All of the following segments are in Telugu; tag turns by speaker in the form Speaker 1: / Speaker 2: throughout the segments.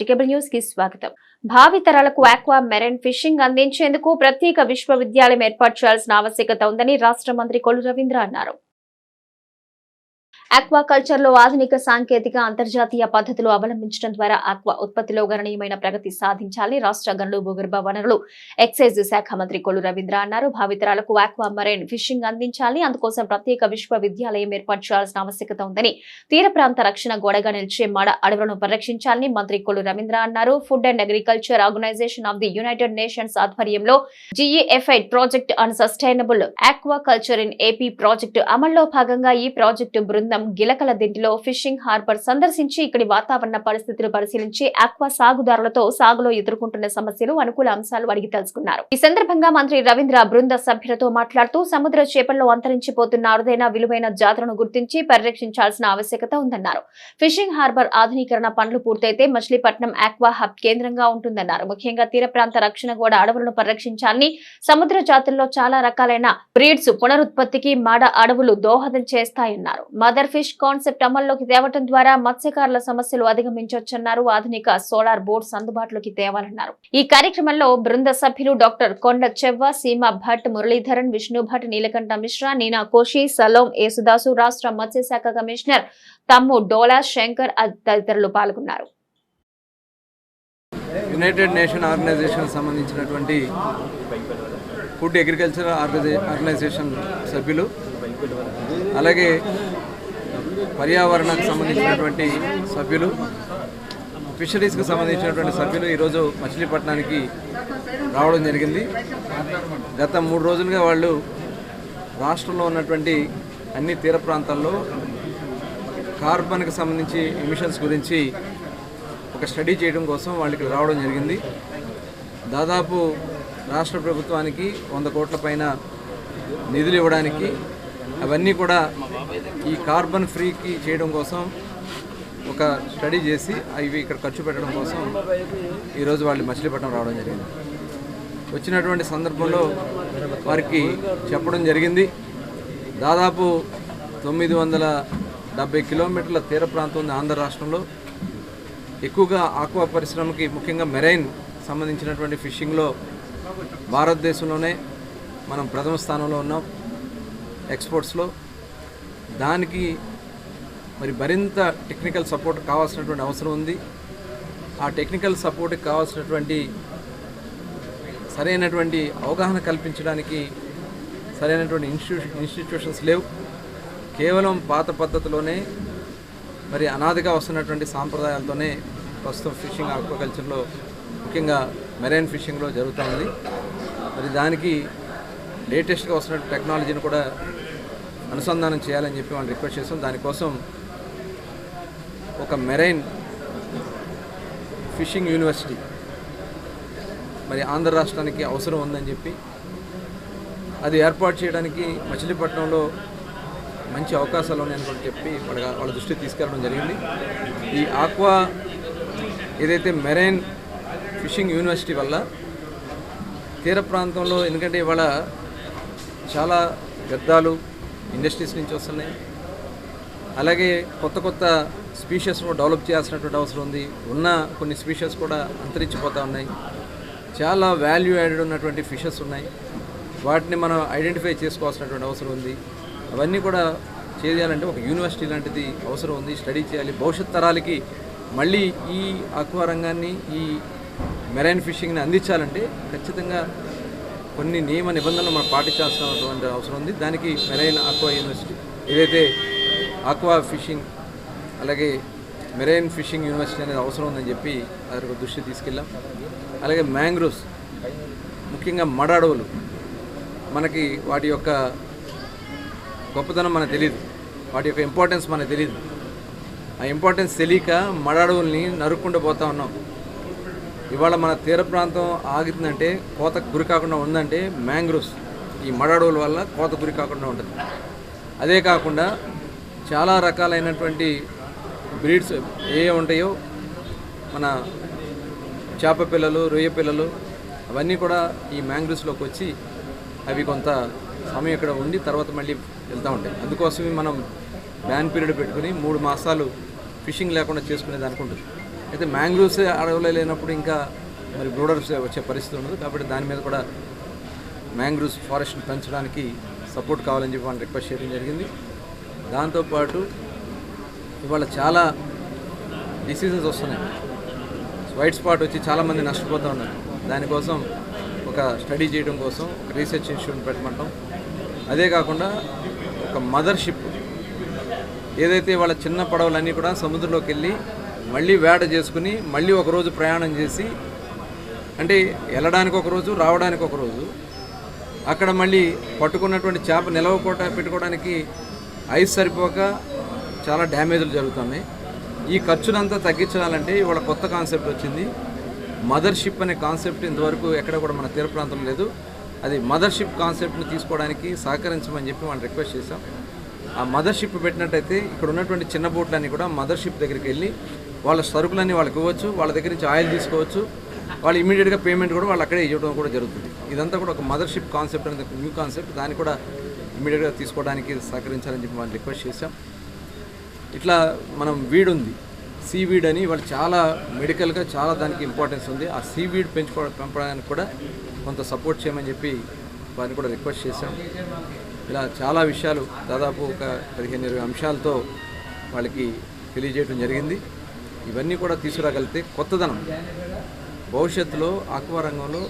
Speaker 1: సిటీ కేబుల్ న్యూస్ కి స్వాగతం. భావితరాలకు ఆక్వా మెరైన్ ఫిషింగ్ అందించేందుకు ప్రత్యేక విశ్వవిద్యాలయం ఏర్పాటు చేయాల్సిన ఆవశ్యకత ఉందని రాష్ట్ర మంత్రి కొల్లు రవీంద్ర అన్నారు. ఆక్వాకల్చర్ లో ఆధునిక సాంకేతిక అంతర్జాతీయ పద్ధతులు అవలంబించడం ద్వారా ఆక్వా ఉత్పత్తిలో గణనీయమైన ప్రగతి సాధించాలని రాష్ట్ర గనులు భూగర్భ వనరులు ఎక్సైజ్ శాఖ మంత్రి కొల్లు రవీంద్ర అన్నారు. భావితరాలకు ఆక్వా మెరైన్ ఫిషింగ్ అందించాలి, అందుకోసం ప్రత్యేక విశ్వవిద్యాలయం ఏర్పాటు చేయాల్సిన ఆవశ్యకత ఉందని, తీర ప్రాంత రక్షణ గోడగా నిలిచే మాడ అడవులను పరిరక్షించాలని మంత్రి కొల్లు రవీంద్ర అన్నారు. Food and agriculture organisation of the united nations ఆధ్వర్యంలో GEFI project and sustainable aquaculture in AP project అమల్లో భాగంగా ఈ ప్రాజెక్టు బృందం గిలకల దింటిలో ఫిషింగ్ హార్బర్ సందర్శించి ఇక్కడి వాతావరణ పరిస్థితులు పరిశీలించి ఆక్వా సాగుదారులతో సాగులో ఎదుర్కొంటున్న సమస్యలు, అనుకూల అంశాలు అడిగి తెలుసుకున్నారు. ఈ సందర్భంగా మంత్రి రవీంద్ర బృంద సభ్యులతో మాట్లాడుతూ సముద్ర చేపల్లో అంతరించిపోతున్న అరుదైన విలువైన జాతులను గుర్తించి పరిరక్షించాల్సిన ఆవశ్యకత ఉందన్నారు. ఫిషింగ్ హార్బర్ ఆధునీకరణ పనులు పూర్తయితే మచిలీపట్నం ఆక్వా హబ్ కేంద్రంగా ఉంటుందన్నారు. ముఖ్యంగా తీర ప్రాంత రక్షణ గోడ అడవులను పరిరక్షించాలని, సముద్ర జాతుల్లో చాలా రకాలైన బ్రీడ్స్ పునరుత్పత్తికి మాడ అడవులు దోహదం చేస్తాయన్నారు. మదర్ ఫిష్ కాన్సెప్ట్ అమల్లోకి తేవడం ద్వారా మత్స్యకారుల సమస్యలు అధిగమించొచ్చన్నారు. ఆధునిక సోలార్ బోట్స్ అందుబాటులోకి తేవాలన్నారు. ఈ కార్యక్రమంలో బృంద సభ్యులు డాక్టర్ కొండ చెవ్వ, సీమా భట్, మురళీధరన్, విష్ణు భట్, నీలకంఠ మిశ్రా, నీనా కోషి, సలోం యేసుదాసు, రాష్ట్ర మత్స్యశాఖ కమిషనర్ తమ్ము డోలా శంకర్ తదితరులు పాల్గొన్నారు.
Speaker 2: యునైటెడ్ నేషన్ ఆర్గనైజేషన్ సంబంధించినటువంటి ఫుడ్ అగ్రికల్చర్ ఆర్గనైజేషన్ సభ్యులు, అలాగే పర్యావరణకు సంబంధించినటువంటి సభ్యులు, ఫిషరీస్కి సంబంధించినటువంటి సభ్యులు ఈరోజు మచిలీపట్నానికి రావడం జరిగింది. గత 3 రోజులుగా వాళ్ళు రాష్ట్రంలో ఉన్నటువంటి అన్ని తీర ప్రాంతాల్లో కార్బన్కి సంబంధించి ఎమిషన్స్ గురించి ఒక స్టడీ చేయడం కోసం వాళ్ళకి రావడం జరిగింది. దాదాపు రాష్ట్ర ప్రభుత్వానికి 100 కోట్ల పైన నిధులు ఇవ్వడానికి, అవన్నీ కూడా ఈ కార్బన్ ఫ్రీకి చేయడం కోసం ఒక స్టడీ చేసి అవి ఇక్కడ ఖర్చు పెట్టడం కోసం ఈరోజు వాళ్ళు మచిలీపట్నం రావడం జరిగింది. వచ్చినటువంటి సందర్భంలో వారికి చెప్పడం జరిగింది, దాదాపు 970 కిలోమీటర్ల తీర ప్రాంతం ఉంది ఆంధ్ర రాష్ట్రంలో. ఎక్కువగా ఆక్వా పరిశ్రమకి, ముఖ్యంగా మెరైన్ సంబంధించినటువంటి ఫిషింగ్లో భారతదేశంలోనే మనం ప్రథమ స్థానంలో ఉన్నాం ఎక్స్పోర్ట్స్లో. దానికి మరి మరింత టెక్నికల్ సపోర్ట్ కావాల్సినటువంటి అవసరం ఉంది. ఆ టెక్నికల్ సపోర్ట్కి కావాల్సినటువంటి సరైనటువంటి అవగాహన కల్పించడానికి సరైనటువంటి ఇన్స్టిట్యూషన్స్ లేవు. కేవలం పాత పద్ధతిలోనే మరి అనాదిగా వస్తున్నటువంటి సాంప్రదాయాలతోనే ప్రస్తుతం ఫిషింగ్ ఆక్వాకల్చర్లో, ముఖ్యంగా మెరైన్ ఫిషింగ్లో జరుగుతూ ఉంది. మరి దానికి లేటెస్ట్గా వస్తున్న టెక్నాలజీని కూడా అనుసంధానం చేయాలని చెప్పి వాళ్ళు రిక్వెస్ట్ చేస్తాం. దానికోసం ఒక మెరైన్ ఫిషింగ్ యూనివర్సిటీ మరి ఆంధ్ర రాష్ట్రానికి అవసరం ఉందని చెప్పి అది ఏర్పాటు చేయడానికి మచిలీపట్నంలో మంచి అవకాశాలు ఉన్నాయని కూడా చెప్పి వాళ్ళ దృష్టికి తీసుకెళ్ళడం జరిగింది. ఈ ఆక్వా ఏదైతే మెరైన్ ఫిషింగ్ యూనివర్సిటీ వల్ల తీర ప్రాంతంలో, ఎందుకంటే ఇవాళ చాలా వ్యర్థాలు ఇండస్ట్రీస్ నుంచి వస్తున్నాయి, అలాగే కొత్త కొత్త స్పీషీస్ను డెవలప్ చేయాల్సినటువంటి అవసరం ఉంది. ఉన్న కొన్ని స్పీషీస్ కూడా అంతరించిపోతూ ఉన్నాయి. చాలా వాల్యూ యాడెడ్ ఉన్నటువంటి ఫిషెస్ ఉన్నాయి, వాటిని మనం ఐడెంటిఫై చేసుకోవాల్సినటువంటి అవసరం ఉంది. అవన్నీ కూడా చేయాలంటే ఒక యూనివర్సిటీ లాంటిది అవసరం ఉంది, స్టడీ చేయాలి. భవిష్యత్ తరాలకి మళ్ళీ ఈ ఆక్వా రంగాన్ని, ఈ మెరైన్ ఫిషింగ్ని అందించాలంటే ఖచ్చితంగా కొన్ని నియమ నిబంధనలు మనం పాటించాల్సినటువంటి అవసరం ఉంది. దానికి మెరైన్ ఆక్వా యూనివర్సిటీ, ఏదైతే ఆక్వా ఫిషింగ్ అలాగే మెరైన్ ఫిషింగ్ యూనివర్సిటీ అనేది అవసరం ఉందని చెప్పి అదొక దృష్టి తీసుకెళ్ళాం. అలాగే మ్యాంగ్రోవ్స్, ముఖ్యంగా మడ అడవులు, మనకి వాటి యొక్క గొప్పతనం మనకు తెలియదు, వాటి యొక్క ఇంపార్టెన్స్ మనకు తెలియదు. ఆ ఇంపార్టెన్స్ తెలియక మడ అడవుల్ని నరుక్కుంటూ పోతూ ఉన్నాం. ఇవాళ మన తీర ప్రాంతం ఆగుతుందంటే, కోతకు గురి కాకుండా ఉందంటే మ్యాంగ్రోవ్స్, ఈ మడ అడవుల వల్ల కోత గురి కాకుండా ఉంటుంది. అదే కాకుండా చాలా రకాలైనటువంటి బ్రీడ్స్ ఏ ఉంటాయో, మన చేప పిల్లలు, రొయ్య పిల్లలు, అవన్నీ కూడా ఈ మ్యాంగ్రోవ్స్లోకి వచ్చి అవి కొంత సమయం ఇక్కడ ఉండి తర్వాత మళ్ళీ వెళ్తూ ఉంటాయి. అందుకోసమే మనం బ్యాన్ పీరియడ్ పెట్టుకుని 3 మాసాలు ఫిషింగ్ లేకుండా చేసుకునేది అనుకుంటుంది. అయితే మ్యాంగ్రూవ్స్ అడవులో లేనప్పుడు ఇంకా మరి బ్రూడర్స్ వచ్చే పరిస్థితి ఉండదు. కాబట్టి దాని మీద కూడా మ్యాంగ్రూవ్స్ ఫారెస్ట్ని పెంచడానికి సపోర్ట్ కావాలని చెప్పి వాళ్ళు రిక్వెస్ట్ చేయడం జరిగింది. దాంతోపాటు ఇవాళ చాలా డిసీజెస్ వస్తున్నాయి. వైట్ స్పాట్ వచ్చి చాలామంది నష్టపోతూ ఉన్నారు. దానికోసం ఒక స్టడీ చేయడం కోసం ఒక రీసెర్చ్ ఇన్స్టిట్యూట్ పెట్టమంటాం. అదే కాకుండా ఒక మదర్షిప్ ఏదైతే వాళ్ళ చిన్న పడవలన్నీ కూడా సముద్రంలోకి వెళ్ళి మళ్ళీ వేట చేసుకుని మళ్ళీ ఒకరోజు ప్రయాణం చేసి, అంటే వెళ్ళడానికి ఒకరోజు రావడానికి ఒకరోజు, అక్కడ మళ్ళీ పట్టుకున్నటువంటి చేప పెట్టుకోవడానికి ఐస్ సరిపోక చాలా డ్యామేజ్లు జరుగుతున్నాయి. ఈ ఖర్చునంతా తగ్గించాలంటే ఇవాళ కొత్త కాన్సెప్ట్ వచ్చింది. మదర్షిప్ అనే కాన్సెప్ట్ ఇంతవరకు ఎక్కడ కూడా మన తీర ప్రాంతంలో లేదు. అది మదర్షిప్ కాన్సెప్ట్ని తీసుకోవడానికి సహకరించమని చెప్పి వాళ్ళు రిక్వెస్ట్ చేశాం. ఆ మదర్షిప్ పెట్టినట్టయితే ఇక్కడ ఉన్నటువంటి చిన్న బోట్లన్నీ కూడా మదర్షిప్ దగ్గరికి వెళ్ళి వాళ్ళ సరుకులన్నీ వాళ్ళకి ఇవ్వచ్చు, వాళ్ళ దగ్గర నుంచి ఆయిల్ తీసుకోవచ్చు, వాళ్ళు ఇమీడియట్గా పేమెంట్ కూడా వాళ్ళు అక్కడే ఇవ్వడం కూడా జరుగుతుంది. ఇదంతా కూడా ఒక మదర్షిప్ కాన్సెప్ట్ అనేది న్యూ కాన్సెప్ట్. దాన్ని కూడా ఇమీడియట్గా తీసుకోవడానికి సహకరించాలని చెప్పి వాళ్ళు రిక్వెస్ట్ చేశాం. ఇట్లా మనం వీడ్ ఉంది, సీవీడ్ అని, వాళ్ళు చాలా మెడికల్గా చాలా దానికి ఇంపార్టెన్స్ ఉంది. ఆ సీవీడ్ పెంపడానికి కూడా కొంత సపోర్ట్ చేయమని చెప్పి వారిని కూడా రిక్వెస్ట్ చేశాం. ఇలా చాలా విషయాలు దాదాపు ఒక 15-20 అంశాలతో వాళ్ళకి తెలియజేయడం జరిగింది. ఇవన్నీ కూడా తీసుకురాగలిగితే కొత్తదనం భవిష్యత్తులో ఆక్వా రంగంలో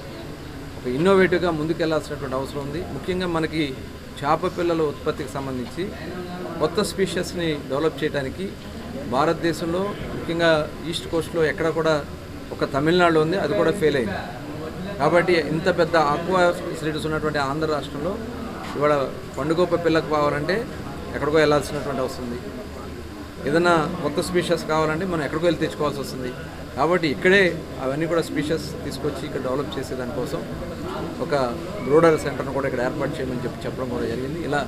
Speaker 2: ఒక ఇన్నోవేటివ్గా ముందుకెళ్లాల్సినటువంటి అవసరం ఉంది. ముఖ్యంగా మనకి చేప పిల్లల ఉత్పత్తికి సంబంధించి కొత్త స్పీషీస్ని డెవలప్ చేయడానికి భారతదేశంలో ముఖ్యంగా ఈస్ట్ కోస్ట్లో ఎక్కడ కూడా ఒక తమిళనాడులో ఉంది, అది కూడా ఫెయిల్ అయింది. కాబట్టి ఇంత పెద్ద ఆక్వా ఫెసిలిటీస్ ఉన్నటువంటి ఆంధ్ర రాష్ట్రంలో ఇవాళ పండుగొప్ప పిల్లకు కావాలంటే ఎక్కడికో వెళ్ళాల్సినటువంటి అవసరం ఉంది. ఏదైనా కొత్త స్పీషీస్ కావాలంటే మనం ఎక్కడికో వెళ్ళి తెచ్చుకోవాల్సి వస్తుంది. కాబట్టి ఇక్కడే అవన్నీ కూడా స్పీషీస్ తీసుకొచ్చి ఇక్కడ డెవలప్ చేసే దానికోసం ఒక బ్రూడర్ సెంటర్ను కూడా ఇక్కడ ఏర్పాటు చేయమని చెప్పడం కూడా జరిగింది. ఇలా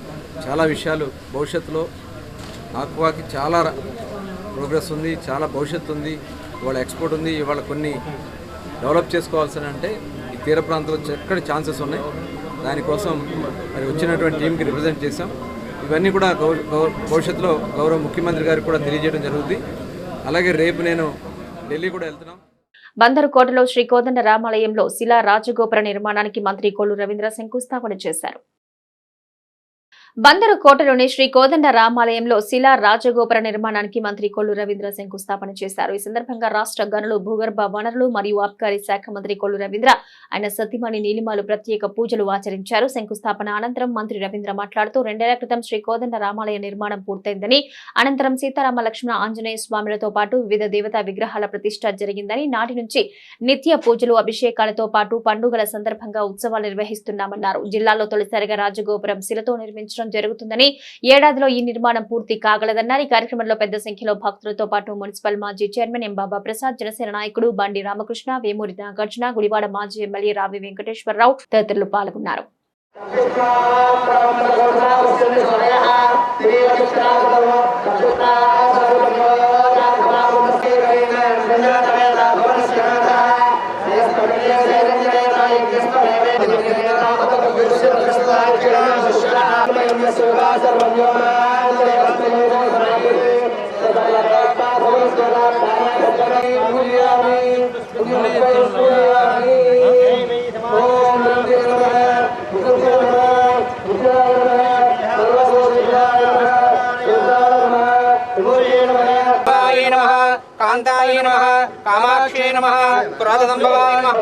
Speaker 2: చాలా విషయాలు భవిష్యత్తులో ఆక్వాకి చాలా ప్రోగ్రెస్ ఉంది, చాలా భవిష్యత్తు ఉంది, ఇవాళ ఎక్స్పోర్ట్ ఉంది. ఇవాళ కొన్ని డెవలప్ చేసుకోవాల్సిన అంటే ఈ తీర ప్రాంతంలో చక్కటి ఛాన్సెస్ ఉన్నాయి. దానికోసం మరి వచ్చినటువంటి టీంకి రిప్రజెంట్ చేశాం. ఇవన్నీ కూడా భవిష్యత్తులో గౌరవ ముఖ్యమంత్రి గారికి కూడా తెలియజేయడం జరుగుతుంది. అలాగే రేపు నేను ఢిల్లీ కూడా వెళ్తున్నాం.
Speaker 1: బందరుకోటలో శ్రీ కోదండ రామాలయంలో శిలా రాజగోపుర నిర్మాణానికి మంత్రి కొల్లు రవీంద్ర శంకుస్థాపన చేశారు. బందరుకోటలోని శ్రీ కోదండ రామాలయంలో శిలా రాజగోపుర నిర్మాణానికి మంత్రి కొల్లు రవీంద్ర శంకుస్థాపన చేశారు. ఈ సందర్భంగా రాష్ట్ర గనులు, భూగర్భ వనరులు మరియు అబ్కారీ శాఖ మంత్రి కొల్లు రవీంద్ర, ఆయన సతీమణి నీలిమాలు ప్రత్యేక పూజలు ఆచరించారు. శంకుస్థాపన అనంతరం మంత్రి రవీంద్ర మాట్లాడుతూ 2 ఏళ్ల క్రితం శ్రీ కోదండ రామాలయ నిర్మాణం పూర్తయిందని, అనంతరం సీతారామ లక్ష్మణ ఆంజనేయ స్వాములతో పాటు వివిధ దేవతా విగ్రహాల ప్రతిష్ఠ జరిగిందని, నాటి నుంచి నిత్య పూజలు, అభిషేకాలతో పాటు పండుగల సందర్భంగా ఉత్సవాలు నిర్వహిస్తున్నామన్నారు. జిల్లాలో తొలిసారిగా రాజగోపురం శిలతో నిర్మించడం జరుగుతుందని, ఏడాదిలో ఈ నిర్మాణం పూర్తి కాగలదన్నారు. ఈ కార్యక్రమంలో పెద్ద సంఖ్యలో భక్తులతో పాటు మున్సిపల్ మాజీ చైర్మన్ ఎం బాబా ప్రసాద్, జనసేన నాయకుడు బండి రామకృష్ణ, వేమూరి నాగార్జున, గుడివాడ మాజీ ఎమ్మెల్యే రావి వెంకటేశ్వరరావు తదితరులు పాల్గొన్నారు.
Speaker 3: కాంతాయ నమః, కామాక్షే నమః, క్రోధసంభవాయ నమః.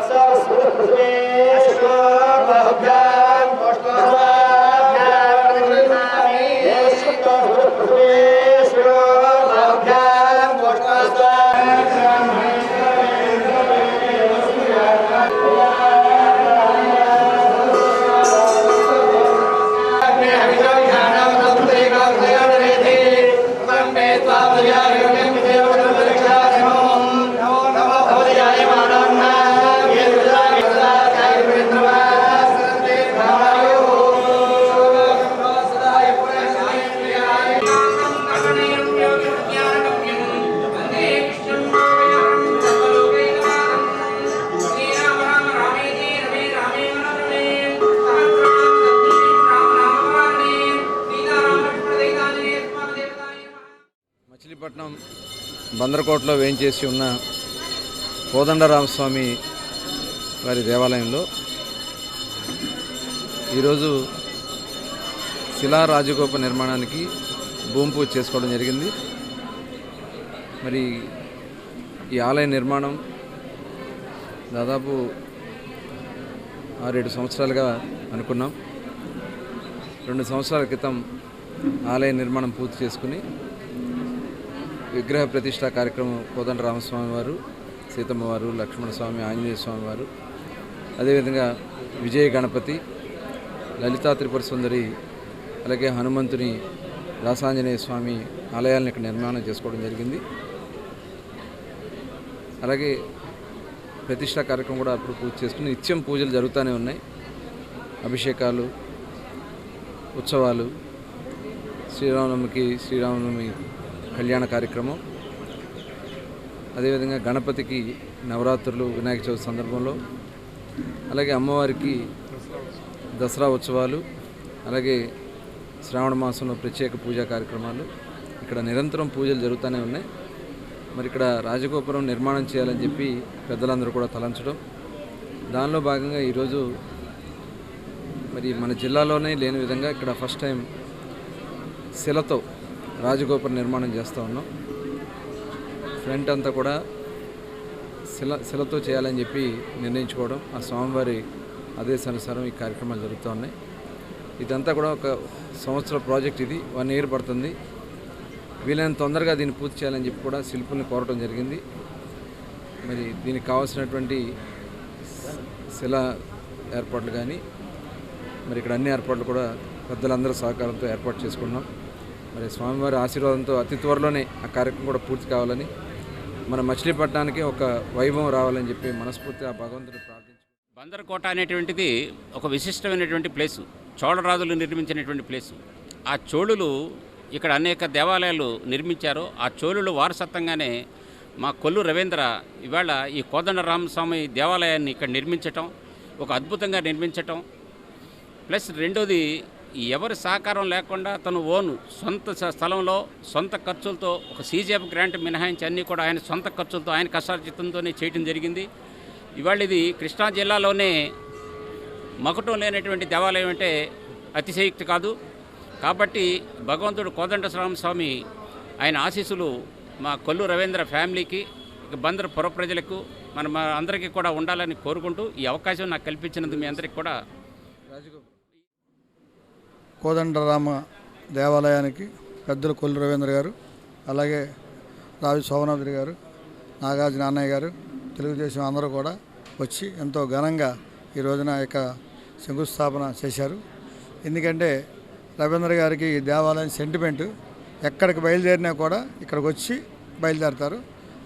Speaker 2: మచిలీపట్నం బందరకోటలో వేయించేసి ఉన్న కోదండరామస్వామి వారి దేవాలయంలో ఈరోజు శిలా రాజగోప నిర్మాణానికి భూమి పూజ చేసుకోవడం జరిగింది. మరి ఈ ఆలయ నిర్మాణం దాదాపు 6-7 సంవత్సరాలుగా అనుకున్నాం. 2 సంవత్సరాల క్రితం ఆలయ నిర్మాణం పూర్తి చేసుకుని విగ్రహ ప్రతిష్ఠా కార్యక్రమం కోదండరామస్వామి వారు, సీతమ్మ వారు, లక్ష్మణస్వామి, ఆంజనేయ స్వామి వారు, అదేవిధంగా విజయ గణపతి, లలితా త్రిపుర సుందరి, అలాగే హనుమంతుని, రాసాంజనేయ స్వామి ఆలయాలను ఇక్కడ నిర్మాణం చేసుకోవడం జరిగింది. అలాగే ప్రతిష్ఠా కార్యక్రమం కూడా అప్పుడు పూర్తి చేసుకుని నిత్యం పూజలు జరుగుతూనే ఉన్నాయి. అభిషేకాలు, ఉత్సవాలు, శ్రీరామనవమి కళ్యాణ కార్యక్రమం, అదేవిధంగా గణపతికి నవరాత్రులు, వినాయక చవితి సందర్భంలో, అలాగే అమ్మవారికి దసరా ఉత్సవాలు, అలాగే శ్రావణ మాసంలో ప్రత్యేక పూజా కార్యక్రమాలు ఇక్కడ నిరంతరం పూజలు జరుగుతూనే ఉన్నాయి. మరి ఇక్కడ రాజగోపురం నిర్మాణం చేయాలని చెప్పి పెద్దలందరూ కూడా తలంచడం, దానిలో భాగంగా ఈరోజు మరి మన జిల్లాలోనే లేని విధంగా ఇక్కడ ఫస్ట్ టైం శిలతో రాజగోపురం నిర్మాణం చేస్తూ ఉన్నాం. ఫ్రంట్ అంతా కూడా శిలతో చేయాలని చెప్పి నిర్ణయించుకోవడం, ఆ స్వామివారి ఆదేశానుసారం ఈ కార్యక్రమాలు జరుగుతూ ఉన్నాయి. ఇదంతా కూడా ఒక సంవత్సర ప్రాజెక్ట్, ఇది 1 year పడుతుంది. వీలైనంత తొందరగా దీన్ని పూర్తి చేయాలని చెప్పి కూడా శిల్పుల్ని కోరటం జరిగింది. మరి దీనికి కావాల్సినటువంటి శిలా ఏర్పాట్లు కానీ, మరి ఇక్కడ అన్ని ఏర్పాట్లు కూడా పెద్దలందరూ సహకారంతో ఏర్పాటు చేసుకున్నాం. మరి స్వామివారి ఆశీర్వాదంతో అతి త్వరలోనే ఆ కార్యక్రమం కూడా పూర్తి కావాలని, మన మచిలీపట్నానికి ఒక వైభవం రావాలని చెప్పి మనస్ఫూర్తిగా భగవంతుని ప్రార్థించుకుంటున్నాం.
Speaker 4: బందరకోట అనేటువంటిది ఒక విశిష్టమైనటువంటి ప్లేసు, చోళరాజులు నిర్మించినటువంటి ప్లేసు. ఆ చోళులు ఇక్కడ అనేక దేవాలయాలు నిర్మించారు. ఆ చోళులు వారసత్వంగానే మా కొల్లు రవీంద్ర ఇవాళ ఈ కోదండరామస్వామి దేవాలయాన్ని ఇక్కడ నిర్మించటం, ఒక అద్భుతంగా నిర్మించటం. ప్లస్ రెండోది, ఎవరి సహకారం లేకుండా తను సొంత స్థలంలో సొంత ఖర్చులతో, ఒక సీజీఎఫ్ గ్రాంట్ మినహాయించి అన్నీ కూడా ఆయన సొంత ఖర్చులతో, ఆయన కష్టార్జితంతోనే చేయడం జరిగింది. ఇవాళ ఇది కృష్ణా జిల్లాలోనే మకుటం లేనటువంటి దేవాలయం అంటే అతిశయోక్తి కాదు. కాబట్టి భగవంతుడు కోదండరామస్వామి ఆయన ఆశీస్సులు మా కొల్లు రవీంద్ర ఫ్యామిలీకి, బందర్ పుర ప్రజలకు, మన అందరికీ కూడా ఉండాలని కోరుకుంటూ ఈ అవకాశం నాకు కల్పించినందుకు మీ అందరికీ కూడా
Speaker 5: కోదండరామ దేవాలయానికి పెద్దలు కొల్లు రవీంద్ర గారు, అలాగే రావి శోభనాద్రి గారు, నాగార్జున అన్నయ్య గారు, తెలుగుదేశం అందరూ కూడా వచ్చి ఎంతో ఘనంగా ఈ రోజున ఇక శంకుస్థాపన చేశారు. ఎందుకంటే రవీంద్ర గారికి ఈ దేవాలయం సెంటిమెంటు, ఎక్కడికి బయలుదేరినా కూడా ఇక్కడికి వచ్చి బయలుదేరతారు.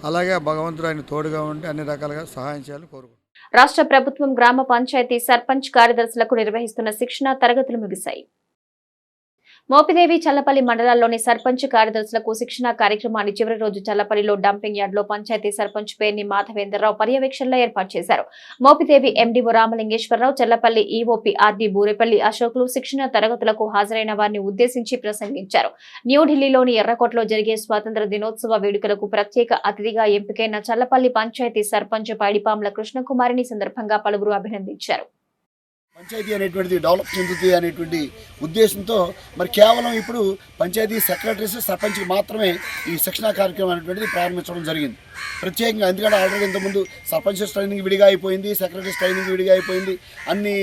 Speaker 5: అలాగే భగవంతుడు ఆయన తోడుగా ఉండి అన్ని రకాలుగా సహాయం చేయాలని కోరుకుంటున్నారు.
Speaker 1: రాష్ట్ర ప్రభుత్వం గ్రామ పంచాయతీ సర్పంచ్ కార్యదర్శులకు నిర్వహిస్తున్న శిక్షణా తరగతులు ముగిశాయి. మోపిదేవి చల్లపల్లి మండలాల్లోని సర్పంచ్ కార్యదర్శులకు శిక్షణా కార్యక్రమాన్ని చివరి రోజు చల్లపల్లిలో డంపింగ్ యార్డ్ లో పంచాయతీ సర్పంచ్ పేర్ని మాధవేంద్రరావు పర్యవేక్షణలో ఏర్పాటు చేశారు. Mopidevi MDO Ramalingeswararao, Challapalli EOP RD Burepalli అశోక్లు శిక్షణా తరగతులకు హాజరైన వారిని ఉద్దేశించి ప్రసంగించారు. న్యూఢిల్లీలోని ఎర్రకోటలో జరిగే స్వాతంత్ర దినోత్సవ వేడుకలకు ప్రత్యేక అతిథిగా ఎంపికైన చల్లపల్లి పంచాయతీ సర్పంచ్ పైడిపాముల కృష్ణకుమారిని సందర్భంగా పలువురు అభినందించారు.
Speaker 6: పంచాయతీ అనేటువంటిది డెవలప్ చెందుతుంది అనేటువంటి ఉద్దేశంతో మరి కేవలం ఇప్పుడు పంచాయతీ సెక్రటరీస్, సర్పంచ్కి మాత్రమే ఈ శిక్షణా కార్యక్రమం అనేటువంటిది ప్రారంభించడం జరిగింది. ప్రత్యేకంగా ఎందుకంటే ఆల్రెడీ ఇంతకుముందు సర్పంచెస్ ట్రైనింగ్ విడిగా అయిపోయింది, సెక్రటరీస్ ట్రైనింగ్ విడిగా అయిపోయింది. అన్ని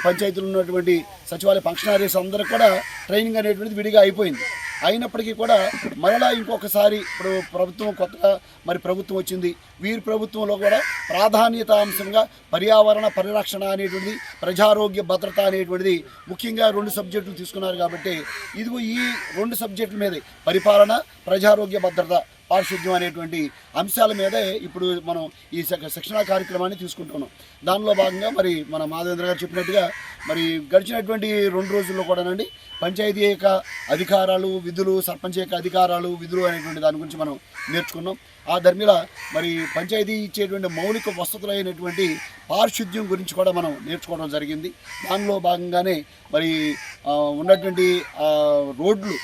Speaker 6: పంచాయతీలు ఉన్నటువంటి సచివాలయ ఫంక్షనరీస్ అందరికి కూడా ట్రైనింగ్ అనేటువంటిది విడిగా అయిపోయింది. అయినప్పటికీ కూడా మరలా ఇంకొకసారి ఇప్పుడు ప్రభుత్వం కొత్తగా మరి ప్రభుత్వం వచ్చింది. వీరి ప్రభుత్వంలో కూడా ప్రాధాన్యత అంశంగా పర్యావరణ పరిరక్షణ అనేటువంటిది, ప్రజారోగ్య భద్రత అనేటువంటిది ముఖ్యంగా 2 సబ్జెక్టులు తీసుకున్నారు. కాబట్టి ఇదిగో ఈ 2 సబ్జెక్టుల మీదే పరిపాలన, ప్రజారోగ్య భద్రత, పారిశుద్ధ్యం అనేటువంటి అంశాల మీదే ఇప్పుడు మనం ఈ శిక్షణా కార్యక్రమాన్ని తీసుకుంటున్నాం. దానిలో భాగంగా మరి మన మాధవేంద్ర గారు చెప్పినట్టుగా మరి గడిచినటువంటి 2 రోజుల్లో కూడానండి పంచాయతీ యొక్క అధికారాలు, విధులు, సర్పంచ్ యొక్క అధికారాలు, విధులు అనేటువంటి దాని గురించి మనం నేర్చుకున్నాం. ఆ ధర్మిల మరి పంచాయతీ ఇచ్చేటువంటి మౌలిక వసతులైనటువంటి పారిశుద్ధ్యం గురించి కూడా మనం నేర్చుకోవడం జరిగింది. దానిలో భాగంగానే మరి ఉన్నటువంటి రోడ్లు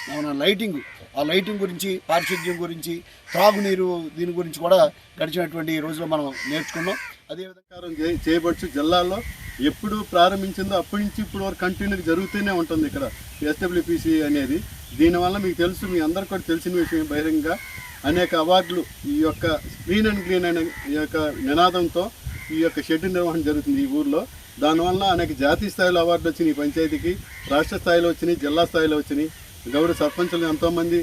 Speaker 6: లైటింగ్, ఆ లైటింగ్ గురించి, పారిశుద్ధ్యం గురించి, త్రాగునీరు దీని గురించి కూడా గడిచినటువంటి రోజుల్లో మనం నేర్చుకున్నాం.
Speaker 7: అదేవిధంగా చేయబడుచు జిల్లాలో ఎప్పుడు ప్రారంభించిందో అప్పటి నుంచి ఇప్పుడు వరకు కంటిన్యూ జరుగుతూనే ఉంటుంది ఇక్కడ ఎస్డబ్ల్యూపీసీ అనేది. దీనివల్ల మీకు తెలుసు, మీ అందరికీ కూడా తెలిసిన విషయం, బహిరంగంగా అనేక అవార్డులు ఈ యొక్క క్లీన్ అండ్ గ్రీన్ అనే ఈ యొక్క నినాదంతో ఈ యొక్క షెడ్ నిర్వహణ జరుగుతుంది ఈ ఊర్లో. దానివల్ల అనేక జాతీయ స్థాయిలో అవార్డులు వచ్చినాయి ఈ పంచాయతీకి, రాష్ట్ర స్థాయిలో వచ్చినాయి, జిల్లా స్థాయిలో వచ్చినాయి. గౌరవ సర్పంచులు ఎంతోమంది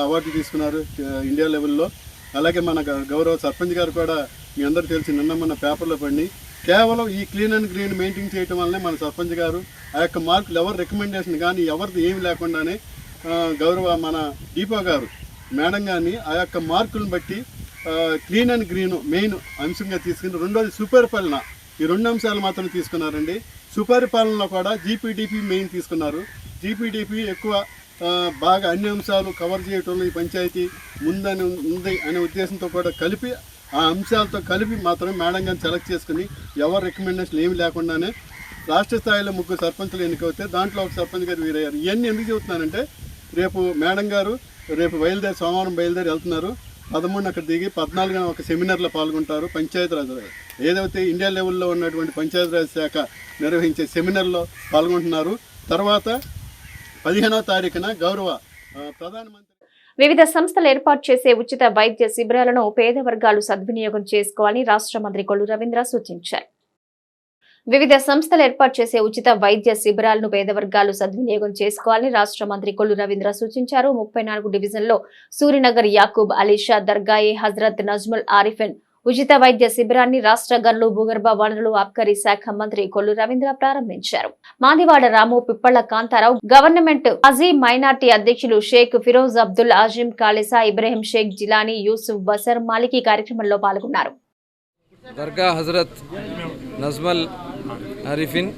Speaker 7: అవార్డులు తీసుకున్నారు ఇండియా లెవెల్లో. అలాగే మన గౌరవ సర్పంచ్ గారు కూడా మీ అందరూ తెలిసి నిన్న మన పేపర్లో పడి కేవలం ఈ క్లీన్ అండ్ గ్రీన్ మెయింటైన్ చేయడం వల్లనే మన సర్పంచ్ గారు ఆ యొక్క మార్కులు ఎవరు రికమెండేషన్ కానీ ఎవరిది ఏమి లేకుండానే గౌరవ మన దీపా గారు మేడం గారిని ఆ యొక్క మార్కులను బట్టి క్లీన్ అండ్ గ్రీన్ మెయిన్ అంశంగా తీసుకుని, రెండోది సుపరిపాలన, ఈ 2 అంశాలు మాత్రం తీసుకున్నారండి. సుపరిపాలనలో కూడా జీపీడీపీ మెయిన్ తీసుకున్నారు. జీపీడీపీ ఎక్కువ బాగా అన్ని అంశాలు కవర్ చేయడంలో ఈ పంచాయతీ ఉంది అనే ఉద్దేశంతో కూడా కలిపి, ఆ అంశాలతో కలిపి మాత్రమే మేడం గారిని సెలెక్ట్ చేసుకుని ఎవరు రికమెండేషన్ ఏమి లేకుండానే రాష్ట్ర స్థాయిలో 3 సర్పంచులు ఎన్నికవుతే దాంట్లో ఒక సర్పంచ్ గారు వీరయ్యారు. ఇవన్నీ ఎందుకు చెబుతున్నానంటే రేపు మేడం గారు సోమవారం బయలుదేరి వెళ్తున్నారు. 13 అక్కడ దిగి 14న ఒక సెమినార్లో పాల్గొంటారు. పంచాయతీరాజ్ ఏదైతే ఇండియా లెవెల్లో ఉన్నటువంటి పంచాయతీరాజ్ శాఖ నిర్వహించే సెమినార్లో పాల్గొంటున్నారు. తర్వాత 15వ తారీఖున గౌరవ ప్రధానమంత్రి
Speaker 1: వివిధ సంస్థలు ఏర్పాటు చేసే ఉచిత వైద్య శిబిరాలను పేద వర్గాలు సద్వినియోగం చేసుకోవాలని రాష్ట్ర మంత్రి కొల్లు రవీంద్ర సూచించారు. వివిధ సంస్థలు ఏర్పాటు చేసే ఉచిత వైద్య శిబిరాలను పేద వర్గాలు సద్వినియోగం చేసుకోవాలని రాష్ట్ర మంత్రి కొల్లు రవీంద్ర సూచించారు. 34 డివిజన్లో సూరినగర్ యాకూబ్ అలీషా దర్గాయే హజరత్ నజ్ముల్ ఆరిఫిన్ ఉచిత వైద్య శిబిరాన్ని రాష్ట్ర గనులు భూగర్భ వనరులు ఆబ్కారీ శాఖ మంత్రి కొల్లు రవీంద్ర ప్రారంభించారు. మాదివాడ రాము, పిప్పళ్ల కాంతారావు, గవర్నమెంట్ మాజీ మైనార్టీ అధ్యక్షులు షేక్ ఫిరోజ్ అబ్దుల్ అజీం ఖాళీసా, ఇబ్రహీం షేక్ జిలానీ, యూసుఫ్ బసర్ మాలిక్ ఈ కార్యక్రమంలో పాల్గొన్నారు.
Speaker 2: దర్గా హజరత్ నజ్మల్ ఆరిఫిన్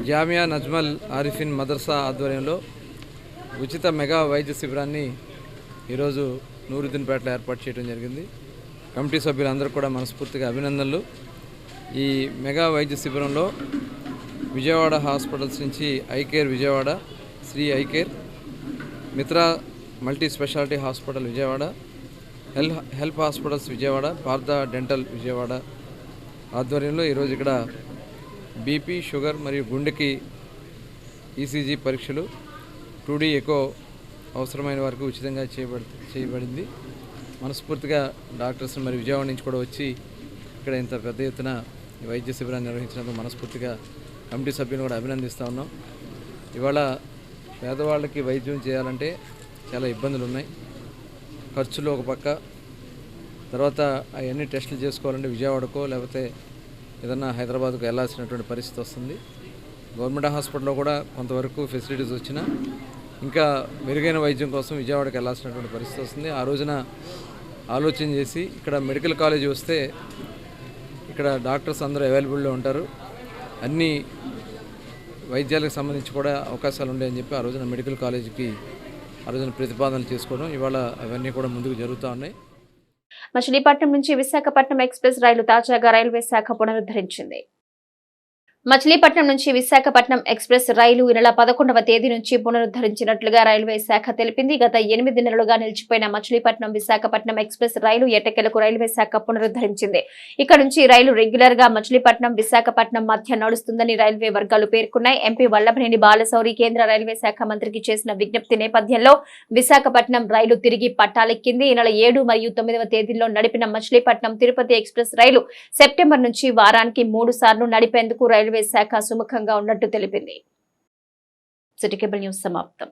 Speaker 2: జామియా నజ్మల్ ఆరిఫిన్ మదర్సా ఆధ్వర్యంలో ఉచిత మెగా వైద్య శిబిరాన్ని ఈరోజు నూరుద్దీన్పేటలో ఏర్పాటు చేయడం జరిగింది. కమిటీ సభ్యులందరూ కూడా మనస్ఫూర్తిగా అభినందనలు. ఈ మెగా వైద్య శిబిరంలో విజయవాడ హాస్పిటల్స్ నుంచి eyecare Vijayawada, Shri eyecare, Mitra multi speciality hospital Vijayawada, help hospitals Vijayawada, Partha dental Vijayawada ఆధ్వర్యంలో ఈరోజు ఇక్కడ బీపీ, షుగర్ మరియు గుండెకి ఈసీజీ పరీక్షలు, 2D ఎకో అవసరమైన వారికి ఉచితంగా చేయబడింది. మనస్ఫూర్తిగా డాక్టర్స్ మరి విజయవాడ నుంచి కూడా వచ్చి ఇక్కడ ఇంత పెద్ద ఎత్తున వైద్య శిబిరాన్ని నిర్వహించినందుకు మనస్ఫూర్తిగా కమిటీ సభ్యులను కూడా అభినందిస్తూ ఉన్నాం. ఇవాళ పేదవాళ్ళకి వైద్యం చేయాలంటే చాలా ఇబ్బందులు ఉన్నాయి. ఖర్చులు ఒక పక్క, తర్వాత అవన్నీ టెస్టులు చేసుకోవాలంటే విజయవాడకో లేకపోతే ఏదన్నా హైదరాబాద్కు వెళ్ళాల్సినటువంటి పరిస్థితి వస్తుంది. గవర్నమెంట్ హాస్పిటల్లో కూడా కొంతవరకు ఫెసిలిటీస్ వచ్చినా ఇంకా మెరుగైన వైద్యం కోసం విజయవాడకి వెళ్ళాల్సినటువంటి పరిస్థితి వస్తుంది. ఆ రోజున ఆలోచన చేసి ఇక్కడ మెడికల్ కాలేజీ వస్తే ఇక్కడ డాక్టర్స్ అందరూ అవైలబుల్లో ఉంటారు, అన్ని వైద్యాలకు సంబంధించి కూడా అవకాశాలు ఉంటాయని చెప్పి ఆ రోజున మెడికల్ కాలేజీకి ఆ రోజున ప్రతిపాదనలు చేసుకోవడం, ఇవాళ అవన్నీ కూడా ముందుకు జరుగుతూ ఉన్నాయి.
Speaker 1: మచిలీపట్నం నుంచి విశాఖపట్నం ఎక్స్ప్రెస్ రైలు తాజాగా రైల్వే శాఖ పునరుద్ధరించింది. మచిలీపట్నం నుంచి విశాఖపట్నం ఎక్స్ప్రెస్ రైలు ఈ నెల 11వ తేదీ నుంచి పునరుద్ధరించినట్లుగా రైల్వే శాఖ తెలిపింది. గత 8 నెలలుగా నిలిచిపోయిన మచిలీపట్నం విశాఖపట్నం ఎక్స్ప్రెస్ రైలు ఎట్టకేలకు రైల్వే శాఖ పునరుద్ధరించింది. ఇక్కడ నుంచి రైలు రెగ్యులర్ గా మచిలీపట్నం విశాఖపట్నం మధ్య నడుస్తుందని రైల్వే వర్గాలు పేర్కొన్నాయి. ఎంపీ వల్లభనేని బాలశౌరి కేంద్ర రైల్వే శాఖ మంత్రికి చేసిన విజ్ఞప్తి నేపథ్యంలో విశాఖపట్నం రైలు తిరిగి పట్టాలెక్కింది. ఈ నెల 7 మరియు 9వ తేదీల్లో నడిపిన మచిలీపట్నం తిరుపతి ఎక్స్ప్రెస్ రైలు సెప్టెంబర్ నుంచి వారానికి 3 సార్లు నడిపేందుకు రైల్వే శాఖ సుముఖంగా ఉన్నట్టు తెలిపింది. సిటీ కేబుల్ న్యూస్ సమాప్తం.